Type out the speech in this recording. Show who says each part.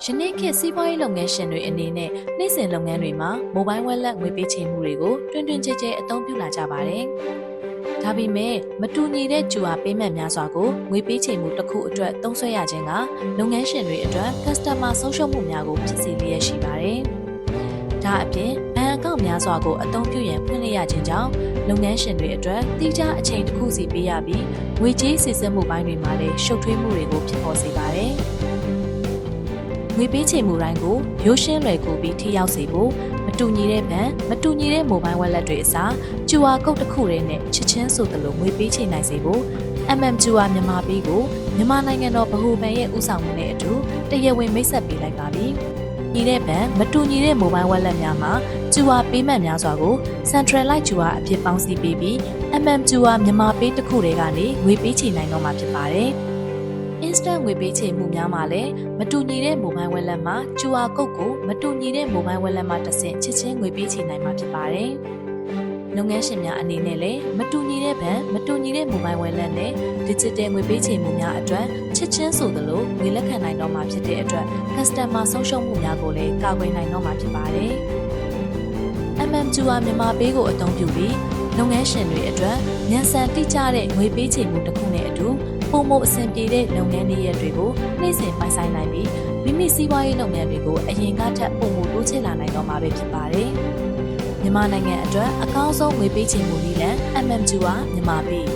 Speaker 1: ယနေ့ခေတ်စီးပွားရေးလုပ်ငန်းရှင်တွေအနေနဲ့နေ့စဉ်လုပ်ငန်းတွေမှာမိုဘိုင်းဝက်လက်ငွေပေးချေမှုတွေကိုတွင်တွင်ကျဲကျဲအသုံးပြုလာကြပါတယ်။ဒါပေမဲ့မတူညီတဲ့ကျူအားပေးမှတ်များစွာကိုငွေပေးချေမှုတစ်ခုအတွက်သုံးစွဲရခြင်းကလုပ်ငန်းရှင်တွေအတွက် customer ဆုံးရှုံးမှုများကိုဖြစ်စေလျက်ရှိပါတယ်။ဒါအပြင်ဘဏ်အကောင့်များစွာကိုအသုံးပြုရန်ဖွင့်လှစ်ရခြင်းကြောင့်လုပ်ငန်းရှင်တွေအတွက်တိကျအချိန်တစ်ခုစီပေးရပြီးငွေကြေးစစ်ဆေးမှုပိုင်းတွေမှာလည်းရှုပ်ထွေးမှုတွေကိုဖြစ်ပေါ်စေပါတယ်။ငွေပေးချေမှုတိုင်းကိုရိုးရှင်းလွယ်ကူပြီးထိရောက်စေဖို့မတူညီတဲ့ဘဏ်မတူညီတဲ့မိုဘိုင်းဝက်လက်တွေအစားကျူအာကုတ်တစ်ခုတည်းနဲ့ချက်ချင်းဆိုသလိုငွေပေးချေနိုင်စေဖို့ MM-Jua မြန်မာပေးကိုမြန်မာနိုင်ငံတော်ဗဟိုဘဏ်ရဲ့ဦးဆောင်မှုနဲ့အတူတရားဝင်မိတ်ဆက်ပေးလိုက်ပါပြီ။ညီတဲ့ဘဏ်မတူညီတဲ့မိုဘိုင်းဝက်လက်များမှာကျူအာပေးမှတ်များစွာကို Centralized Jua အဖြစ်ပေါင်းစည်းပေးပြီး MM-Jua မြန်မာပေးတစ်ခုတည်းကနေငွေပေးချေနိုင်တော့မှာဖြစ်ပါတယ်။ Instant ငွေပေးချေမှုများမှာလည်းမတူညီတဲ့မိုဘိုင်းဝက်လက်မှာကျူအာကုတ်ကိုမတူညီတဲ့မိုဘိုင်းဝက်လက်မှာတစ်ဆင့်ချက်ချင်းငွေပေးချေနိုင်မှာဖြစ်ပါတယ်။လုပ်ငန်းရှင်များအနေနဲ့လည်းမတူညီတဲ့ဘဏ်မတူညီတဲ့မိုဘိုင်းဝက်လက်နဲ့ Digital ငွေပေးချေမှုများအတွက်ချက်ချင်းဆိုသလိုငွေလက်ခံနိုင်တော့မှာဖြစ်တဲ့အတွက် Customer ဆုံးရှုံးမှုများကိုလည်းကာကွယ်နိုင်တော့မှာဖြစ်ပါတယ်။ MM-Jua မြန်မာပေးကိုအသုံးပြုပြီးလုပ်ငန်းရှင်တွေအတွက်မြန်ဆန်တိကျတဲ့ငွေပေးချေမှုတစ်ခုနဲ့အတူပုံမအဆင်ပြေတဲ့လုပ်ငန်းတွေရဲ့တွေကိုနေ့စဉ်ပိုင်ဆိုင်နိုင်ပြီးမိမိစီးပွားရေးလုပ်ငန်းတွေကိုအရင်ကထက်ပုံမတိုးချဲ့လာနိုင်တော့မှာပဲဖြစ်ပါတယ်။မြန်မာနိုင်ငံအတွက်အကောင်းဆုံးငွေပေးချေမှုနည်းလမ်း MM-Jua မြန်မာပေး